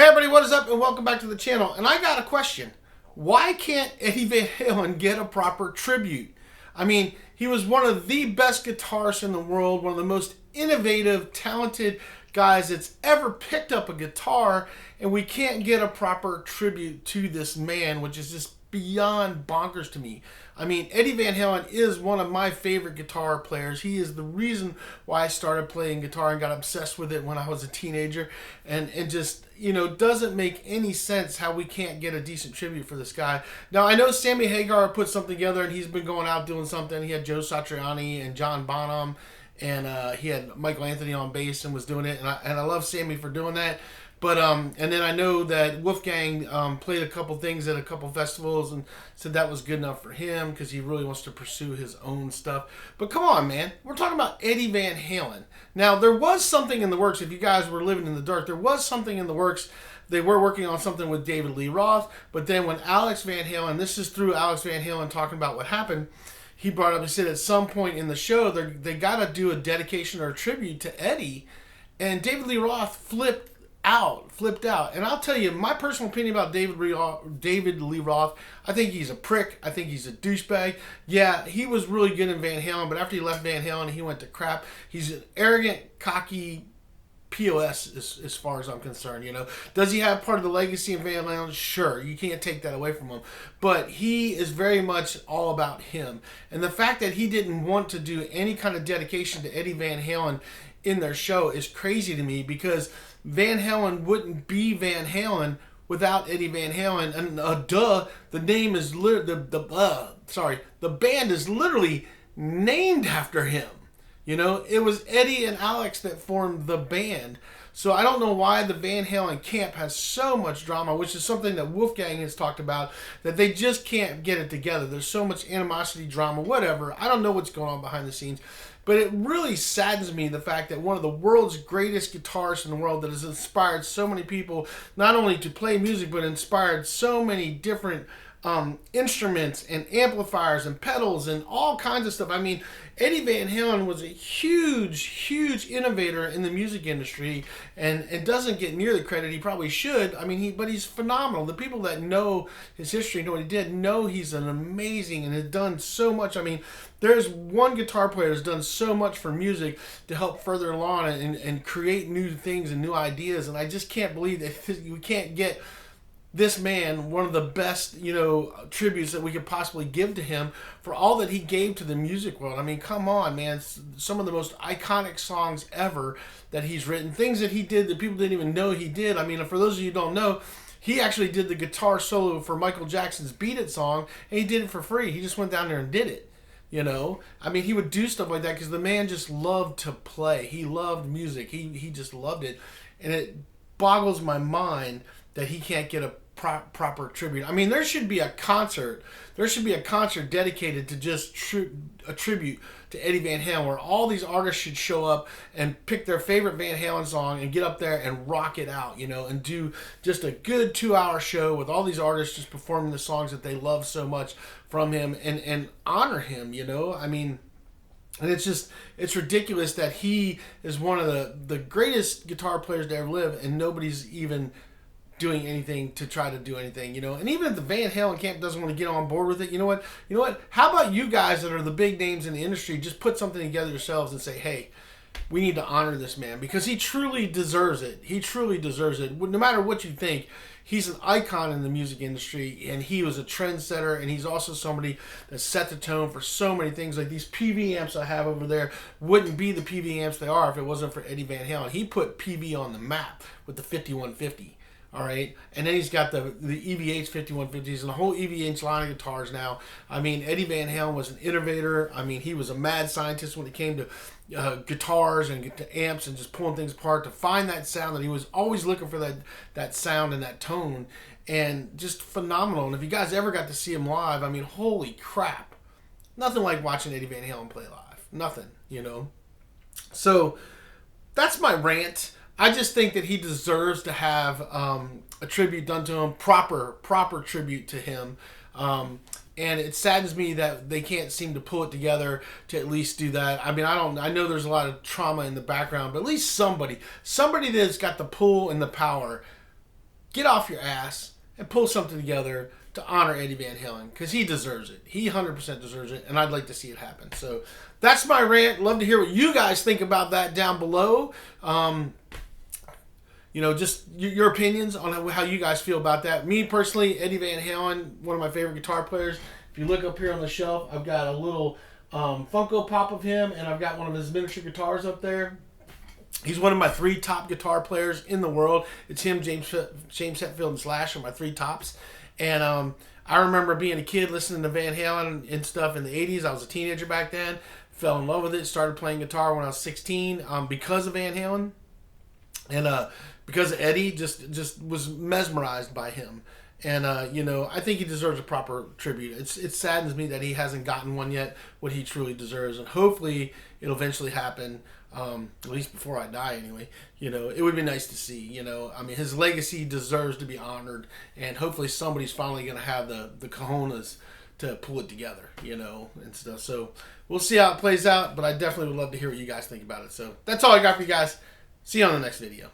Hey everybody, what is up and welcome back to the channel. And I got a question. Why can't Eddie Van Halen get a proper tribute? I mean, he was one of the best guitarists in the world, one of the most innovative, talented guys that's ever picked up a guitar, and we can't get a proper tribute to this man, which is just beyond bonkers to me. I mean, Eddie Van Halen is one of my favorite guitar players. He is the reason why I started playing guitar and got obsessed with it when I was a teenager. And just, doesn't make any sense how we can't get a decent tribute for this guy. Now, I know Sammy Hagar put something together and he's been going out doing something. He had Joe Satriani and John Bonham, and he had Michael Anthony on bass and was doing it. And I love Sammy for doing that. But and then I know that Wolfgang played a couple things at a couple festivals and said that was good enough for him because he really wants to pursue his own stuff. But come on, man, we're talking about Eddie Van Halen. Now there was something in the works. If you guys were living in the dark, there was something in the works. They were working on something with David Lee Roth, but then when Alex Van Halen, this is through Alex Van Halen talking about what happened. He brought up, he said at some point in the show they got to do a dedication or a tribute to Eddie, and David Lee Roth flipped out. And I'll tell you, my personal opinion about David Lee Roth, I think he's a prick. I think he's a douchebag. Yeah, he was really good in Van Halen, but after he left Van Halen, he went to crap. He's an arrogant, cocky POS as far as I'm concerned. Does he have part of the legacy of Van Halen? Sure, you can't take that away from him, but he is very much all about him. And the fact that he didn't want to do any kind of dedication to Eddie Van Halen in their show is crazy to me, because Van Halen wouldn't be Van Halen without Eddie Van Halen. And the name is the band is literally named after him. It was Eddie and Alex that formed the band. So I don't know why the Van Halen camp has so much drama, which is something that Wolfgang has talked about, that they just can't get it together. There's so much animosity, drama, whatever. I don't know what's going on behind the scenes. But it really saddens me, the fact that one of the world's greatest guitarists in the world that has inspired so many people, not only to play music, but inspired so many different instruments and amplifiers and pedals and all kinds of stuff. I mean, Eddie Van Halen was a huge innovator in the music industry, and doesn't get near the credit he probably should. I mean, but he's phenomenal. The people that know his history, know what he did, know he's an amazing and has done so much. I mean, there's one guitar player that's done so much for music to help further along and create new things and new ideas, and I just can't believe that we can't get this man one of the best, tributes that we could possibly give to him for all that he gave to the music world. I mean, come on, man. Some of the most iconic songs ever that he's written, things that he did that people didn't even know he did. I mean, for those of you who don't know, he actually did the guitar solo for Michael Jackson's Beat It song, and he did it for free. He just went down there and did it. I mean, he would do stuff like that because the man just loved to play. He loved music. He just loved it. And it boggles my mind that he can't get a proper tribute. I mean, there should be a concert. There should be a concert dedicated to just a tribute to Eddie Van Halen, where all these artists should show up and pick their favorite Van Halen song and get up there and rock it out, and do just a good 2-hour show with all these artists just performing the songs that they love so much from him, and honor him, I mean, and it's ridiculous that he is one of the greatest guitar players to ever live, and nobody's even doing anything to try to do anything, and even if the Van Halen camp doesn't want to get on board with it, you know what, how about you guys that are the big names in the industry just put something together yourselves and say, hey, we need to honor this man, because he truly deserves it. No matter what you think, he's an icon in the music industry, and he was a trendsetter, and he's also somebody that set the tone for so many things. Like these PV amps I have over there wouldn't be the PV amps they are if it wasn't for Eddie Van Halen. He put PV on the map with the 5150. All right, and then he's got the EVH 5150s and the whole EVH line of guitars now. I mean, Eddie Van Halen was an innovator. I mean, he was a mad scientist when it came to guitars and to amps and just pulling things apart to find that sound, that he was always looking for that sound and that tone, and just phenomenal. And if you guys ever got to see him live, I mean, holy crap. Nothing like watching Eddie Van Halen play live. Nothing, So that's my rant. I just think that he deserves to have a tribute done to him, proper tribute to him. And it saddens me that they can't seem to pull it together to at least do that. I mean, I know there's a lot of trauma in the background, but at least somebody that's got the pull and the power get off your ass and pull something together to honor Eddie Van Halen, because he deserves it. He 100% deserves it, and I'd like to see it happen. So that's my rant. Love to hear what you guys think about that down below. Just your opinions on how you guys feel about that. Me personally, Eddie Van Halen, one of my favorite guitar players. If you look up here on the shelf, I've got a little Funko Pop of him, and I've got one of his miniature guitars up there. He's one of my 3 top guitar players in the world. It's him, James Hetfield, and Slash are my 3 tops. And I remember being a kid listening to Van Halen and stuff in the 80s. I was a teenager back then. Fell in love with it. Started playing guitar when I was 16 because of Van Halen. And because of Eddie, just was mesmerized by him. And, I think he deserves a proper tribute. It saddens me that he hasn't gotten one yet, what he truly deserves. And hopefully it'll eventually happen, at least before I die anyway. It would be nice to see, his legacy deserves to be honored. And hopefully somebody's finally going to have the cojones to pull it together, and stuff. So we'll see how it plays out. But I definitely would love to hear what you guys think about it. So that's all I got for you guys. See you on the next video.